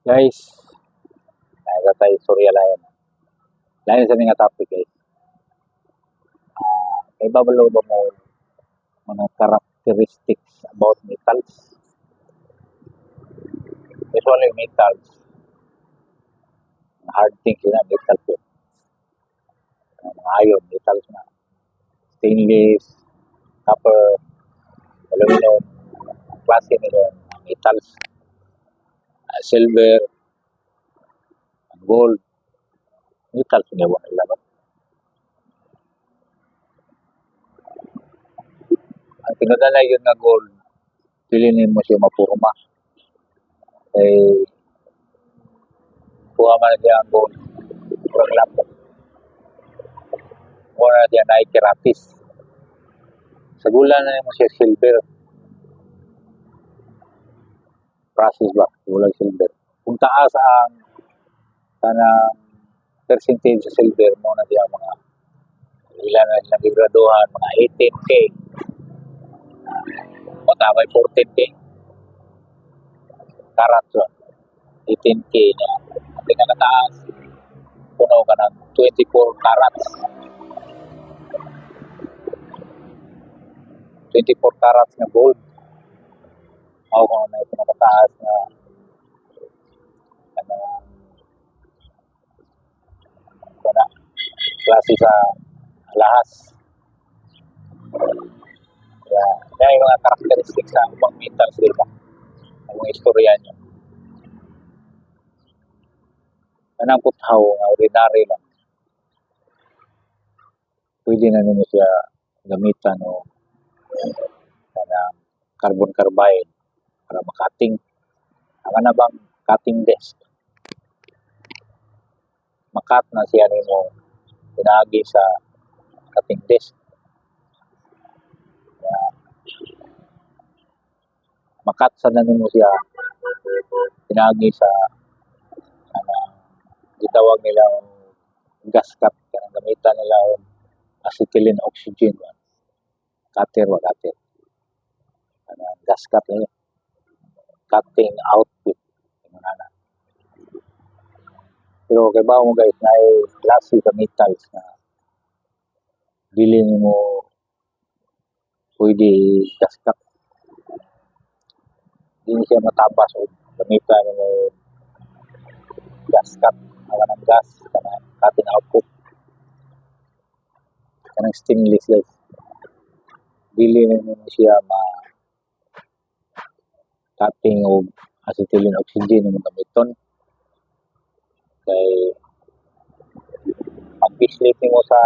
Guys, naga tayo istorya lain. Lain sa mga topic guys. May babalo ba mo mga characteristics about metals? Usually metals, hard things na metals yun. Mga iron, metals na. Stainless, copper, aluminum, klase nila metals, silver, gold, metals nga wala laban. Ang tinadala yun nga gold, pilinin mo siya mapurma. Kuha man siya ang gold, kurang lapot. Kuha na siya na keratis. Sa gula na mo siya silver. Process ba? Gulang silver. Kung taas ang kanang percentage sa silver mo na siya mga ilan na nagigraduhan, mga 18K. O tamay 14K. Karat yun. 18K na. Ang pinakataas, puno ka ng 24 carats. 24 carats na gold. Ako kung ano yung pinakataas na klase sa lahas. Kaya yung mga karakteristik sa ibang metals dito. Ang mga istorya nyo. Anang puthaw nga ordinary lang. Pwede na nyo siya gamitan o carbon carbide para makating. Ang na bang cutting desk? Makat na siya nimo pinagi sa cutting desk. Makat sa na nimo siya pinagi sa gitawag nila gas cut. Kanang gamitan nila acetylene oxygen. Cutter wa cutter. Gas cut nila. Cutting output. Pero kay ba mo guys na klase sa metals na dili mo pwede gas cut. Hindi siya matabas o gamitan mo gas cut. Ang gas, cutting output. Kanang stainless guys. Dili mo siya cutting o acetylene oxygen yung gamiton. Kay pag-bislit mo sa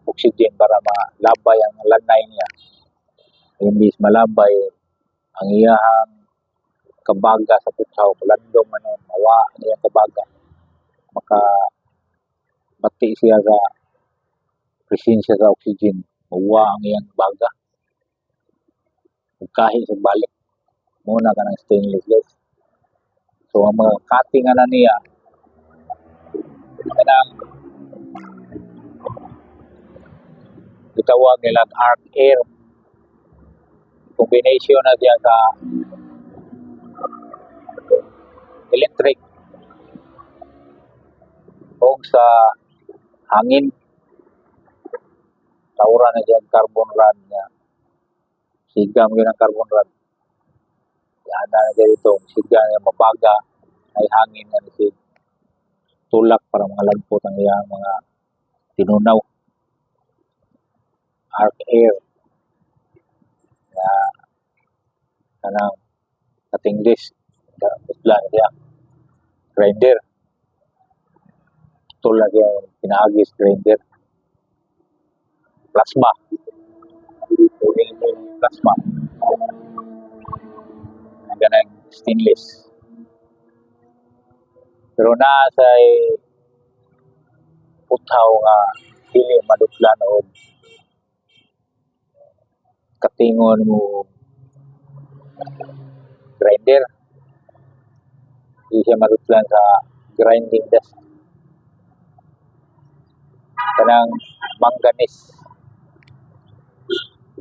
oxygen para malabay ang lanay niya. Imbis malabay ang iyahang kabaga sa putsaw, landong mawa ang kabaga. Maka bati siya sa presensya sa oxygen, mawa ang iyang baga. Kahit sa balik, muna ka ng stainless guys. So ang mga cutting na niya, kanang itawag nila arc air. Combination na siya sa electric o sa hangin. Taura na siya carbon rod niya. Sigam yun ang carbon rod. Yan na siya dito. Sigam niya mabaga. Ay hangin na siya. Tulak para mga lagpot ang iyang mga tinunaw. Arc air. Kanang cutting disc. Islan siya. Grinder. Tulak yung pinahagis grinder. Plasma. Plasma. Ganang stainless. Pero sa puthaw nga dili maduplan o katingon mo grinder. Hindi siya maduplan sa grinding desk. Kanang manganese.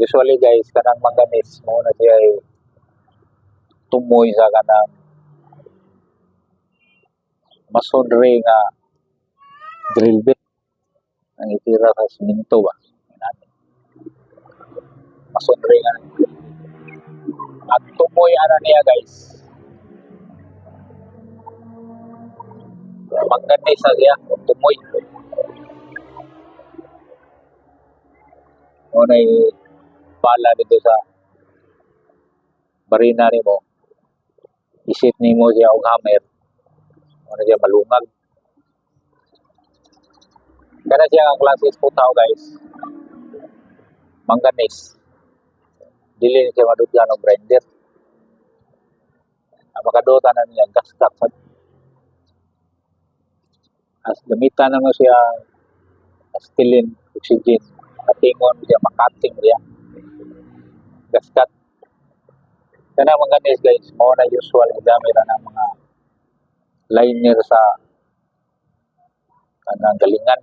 Usually guys, kanang manganese mo na siya tumoy sa kanang masonry nga drill bit ang itira sa siminto ba. Masonry nga. At tumoy ano niya guys. Maganda sa siya, tumoy. Una bala dito sa barina ni mo. Isit ni mo siya og hammer. Una siya malungag. Kana siya ang klase putaw guys. Manganis. Dili siya madudlan og grinder. Ang makadota na niya gas-gas. As gamitan na mo siya astilin, oxygen. Katingon siya, makating siya. Gaskat. Kana manganis guys, mao na usual gamit ng mga liner sa kanang galingan.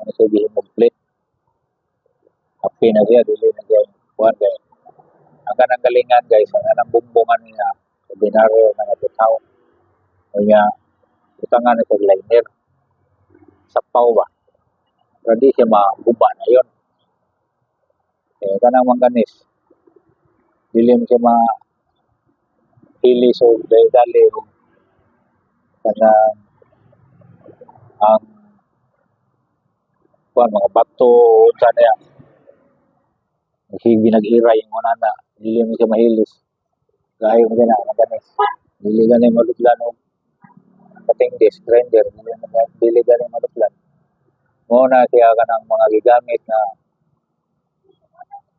Ano siya gihimog plate. Happy na siya, dili na siya buwan guys. Ang kanang galingan guys, ang kanang bumbungan niya, ordinaryo na butaw. Kaya, utangan na siya liner. Sapaw ba? Pero di siya maguba na yun. Eh, kanang manganis. Dili mo siya ma-hilis o dali o kanang ang mga bato o sana yan. Kasi binag-iray yung una na. Dili mo siya mahilis. Gaya mo siya na, manganis. Dili ganun malutlan o patingdis, grinder. Dili ganun malutlan. Muna siya ka ng mga gigamit na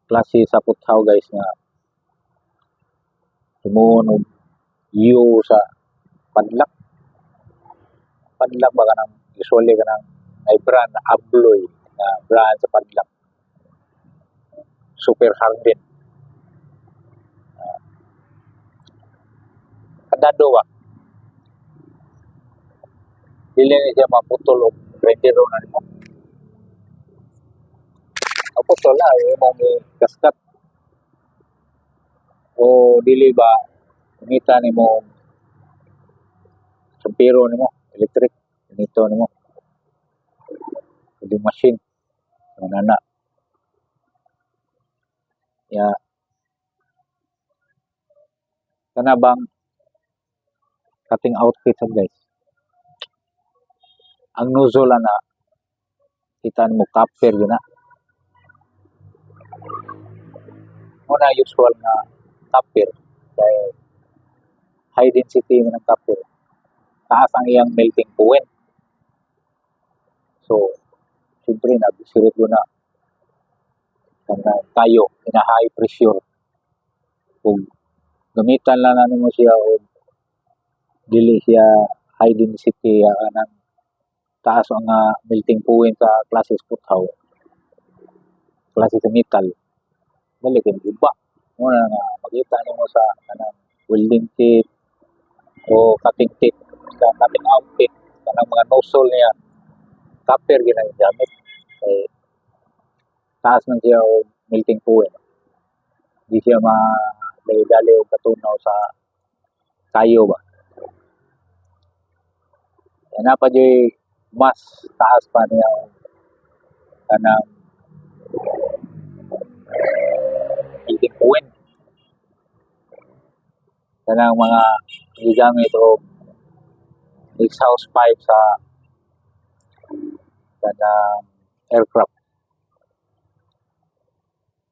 klase sa puthaw guys na himuon og iyo sa padlak. Padlak ba ka ng usually ka ng may brand na Abloy na brand sa padlak. Super hardened. Kadado ba? Dili na siya maputol o grinder o na mo. Maputol na, yung mong gaskat. O dili ba, kumita ni mo sampiro ni mo, electric, nito ni mo. Yung machine, manana. Ya, kana bang cutting outfit guys. Ang nozzle na kita mo copper gina. Muna usual na copper kay high density ng copper. Taas ang iyang melting point. So, siyempre nabisirit ko na tayo na high pressure. Kung gamitan lang ano mo siya o dili siya high density ng taas ang melting point sa klase puthaw. Klase sa metal. Balik yung iba. Muna nga makita mo sa kanang welding kit o cutting kit sa cutting outfit kanang mga nozzle niya copper ginagamit. Eh, taas man siya o melting point. Di siya dali o katunaw sa kayo ba. Yan na pa di mas taas pa niya kanang melting point. Kanang mga gigamit o exhaust pipe sa kanang aircraft.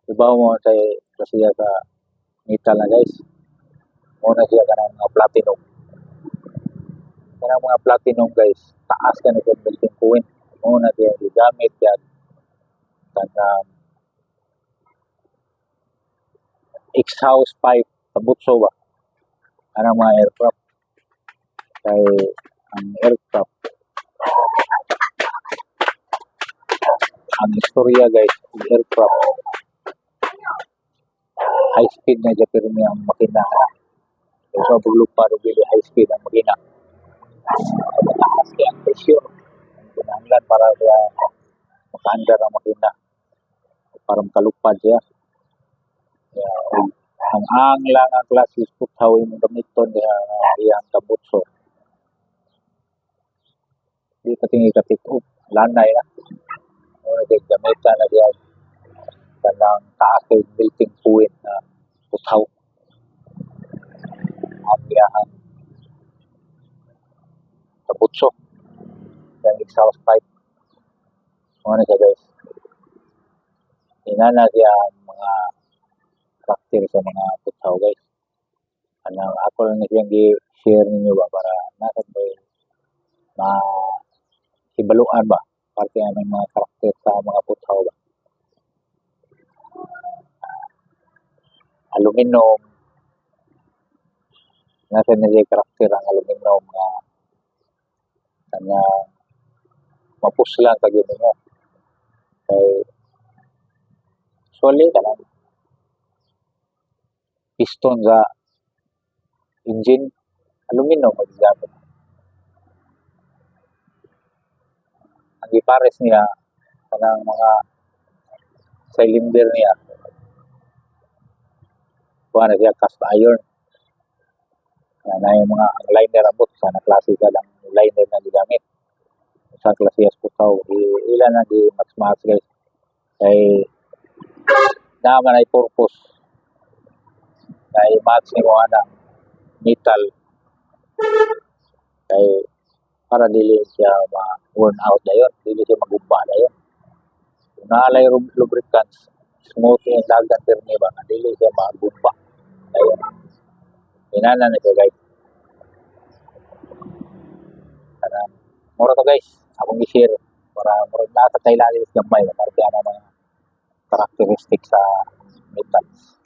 Ibaw mo sa siya sa metal na guys. Muna siya kanang mga platinum. Kanang mga platinum guys, taas ka na siya melting point. Muna siya gigamit yan kanang exhaust pipe sa butso ba. Kanang mga aircraft. Kay ang aircraft ang istorya guys, ang aircraft high speed na dyan pero niya ang makina so bulupad o bili high speed ang makina mataas kaya ang pressure ang kinahanglan para makaandar ang makina para makalupad siya ang lang ang klases puthaw imong gamiton diha nga iyang kabutso. Di katingi katik-up, lanay na. Muna kay gamitan na diya kanang taas kay melting point na puthaw ang iyang kabutso ng exhaust pipe. Muna siya guys. Inana siya ang mga karakter sa mga puthaw guys. Anang ako lang na siyang gi-share ninyo ba para nasa ba hibaluan ba parte ang mga karakter sa mga puthaw ba. Aluminum, nasa nila karakter ang aluminum nga kanang mapuslan pag yun mo. Kay usually kanang piston sa engine, aluminum magigamit. Ang ipares niya kanang mga cylinder niya kuha na siya cast iron. Na yung mga ang liner abot sa na klase ka lang liner na gigamit. Sa klase as putaw, ilan na di mas guys. Kay naman ay purpose. Kay match ni mo ana metal. Kay para dili siya ma-worn out dayon, dili siya magumba dayon. Kung naalay lubricants, smooth yung dagan pirmi ba, dili siya magumba. Dayon. Inana na siya guys. Kanang mura to guys, akong i-share para mura nasa kailangan gamay para kaya mga karakteristik sa metals.